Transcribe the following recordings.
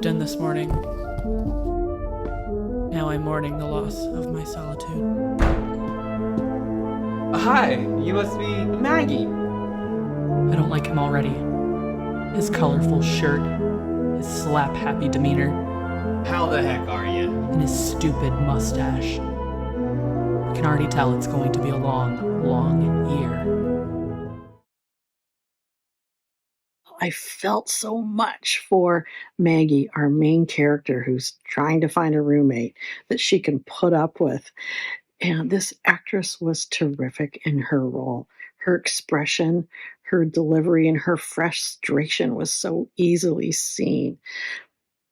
slept in this morning. Now I'm mourning the loss of my solitude. Hi, you must be Maggie. I don't like him already. His colorful shirt, his slap-happy demeanor, How the heck are you? and his stupid mustache. I can already tell it's going to be a long, long year. I felt so much for Maggie, our main character who's trying to find a roommate that she can put up with. And this actress was terrific in her role. Her expression, her delivery, and her frustration was so easily seen.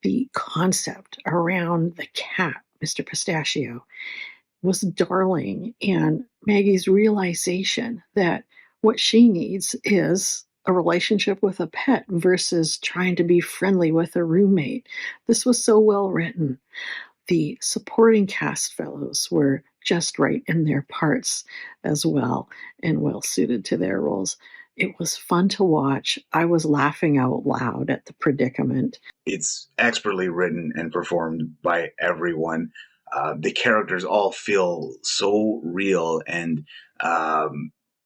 The concept around the cat, Mr. Pistachio, was darling, and Maggie's realization that what she needs is a relationship with a pet versus trying to be friendly with a roommate. This was so well written. The supporting cast fellows were just right in their parts as well and well suited to their roles. It was fun to watch. I was laughing out loud at the predicament. It's expertly written and performed by everyone. The characters all feel so real, and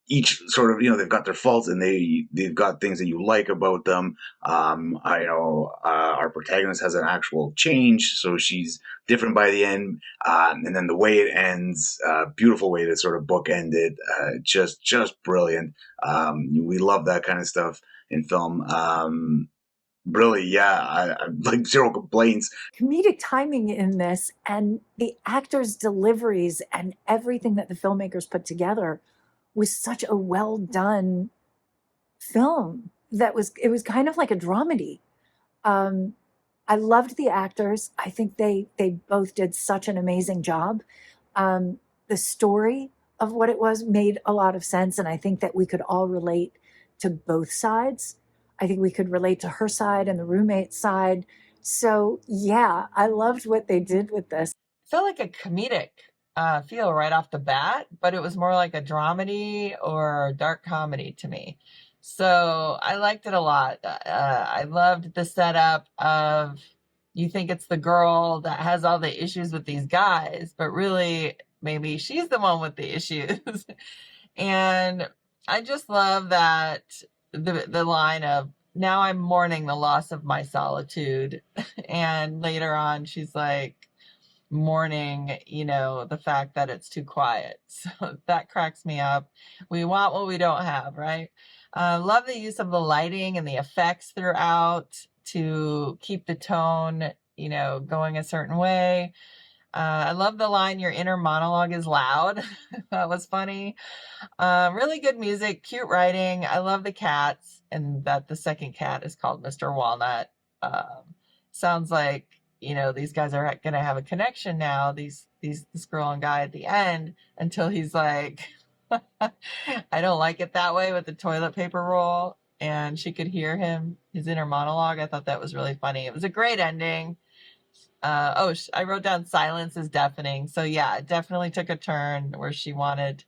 each sort of, they've got their faults, and they've got things that you like about them. I know our protagonist has an actual change, so she's different by the end, and then the way it ends, beautiful way to sort of bookend it, just brilliant. We love that kind of stuff in film. Really, yeah, I like zero complaints. Comedic timing in this and the actors' deliveries and everything that the filmmakers put together was such a well done film it was kind of like a dramedy. I loved the actors. I think they both did such an amazing job. The story of what it was made a lot of sense, and I think that we could all relate to both sides. I think we could relate to her side and the roommate side. So yeah, I loved what they did with this. It felt like a comedic feel right off the bat, but it was more like a dramedy or dark comedy to me. So I liked it a lot. I loved the setup of, you think it's the girl that has all the issues with these guys, but really maybe she's the one with the issues. And I just love that the line of, now I'm mourning the loss of my solitude. And later on, she's like mourning, the fact that it's too quiet. So that cracks me up. We want what we don't have, right? Love the use of the lighting and the effects throughout to keep the tone, going a certain way. I love the line, your inner monologue is loud. That was funny. Really good music, cute writing. I love the cats, and that the second cat is called Mr. Walnut. Sounds like, these guys are going to have a connection now, this girl and guy at the end, until he's like, I don't like it that way with the toilet paper roll. And she could hear his inner monologue. I thought that was really funny. It was a great ending. I wrote down silence is deafening. So yeah, it definitely took a turn where she wanted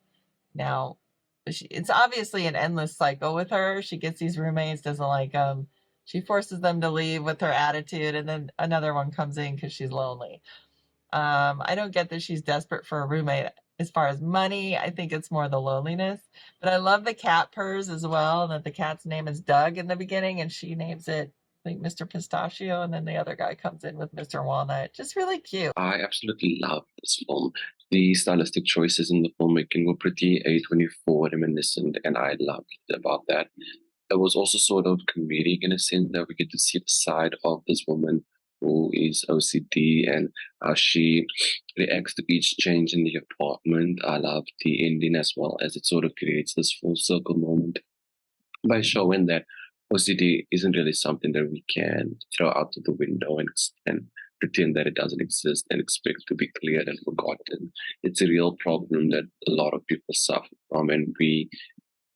now. It's obviously an endless cycle with her. She gets these roommates, doesn't like them. She forces them to leave with her attitude, and then another one comes in because she's lonely. I don't get that she's desperate for a roommate as far as money. I think it's more the loneliness. But I love the cat purrs as well, and that the cat's name is Doug in the beginning, and she names it, I think, Mr. Pistachio, and then the other guy comes in with Mr. Walnut. Just really cute. I absolutely love this film. The stylistic choices in the filmmaking were pretty A24 reminiscent, and I loved it about that. It was also sort of comedic in a sense that we get to see the side of this woman who is OCD and how she reacts to each change in the apartment. I love the ending as well, as it sort of creates this full circle moment by showing that OCD isn't really something that we can throw out of the window and pretend that it doesn't exist and expect to be cleared and forgotten. It's a real problem that a lot of people suffer from, and we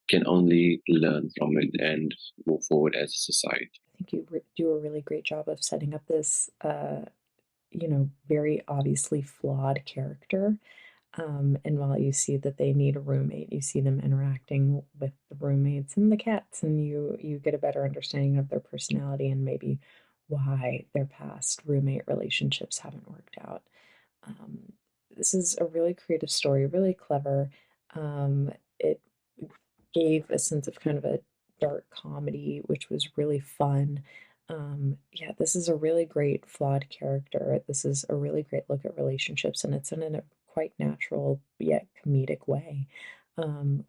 can only learn from it and move forward as a society. I think you do a really great job of setting up this, very obviously flawed character. And while you see that they need a roommate, you see them interacting with the roommates and the cats, and you get a better understanding of their personality and maybe why their past roommate relationships haven't worked out. Um, this is a really creative story, really clever. It gave a sense of kind of a dark comedy, which was really fun. Yeah, this is a really great flawed character. This is a really great look at relationships, and it's in a quite natural yet comedic way.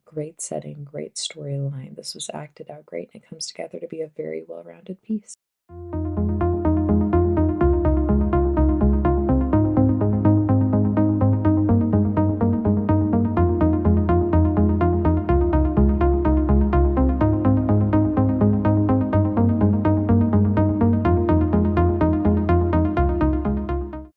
Great setting, great storyline. This was acted out great, and it comes together to be a very well rounded piece.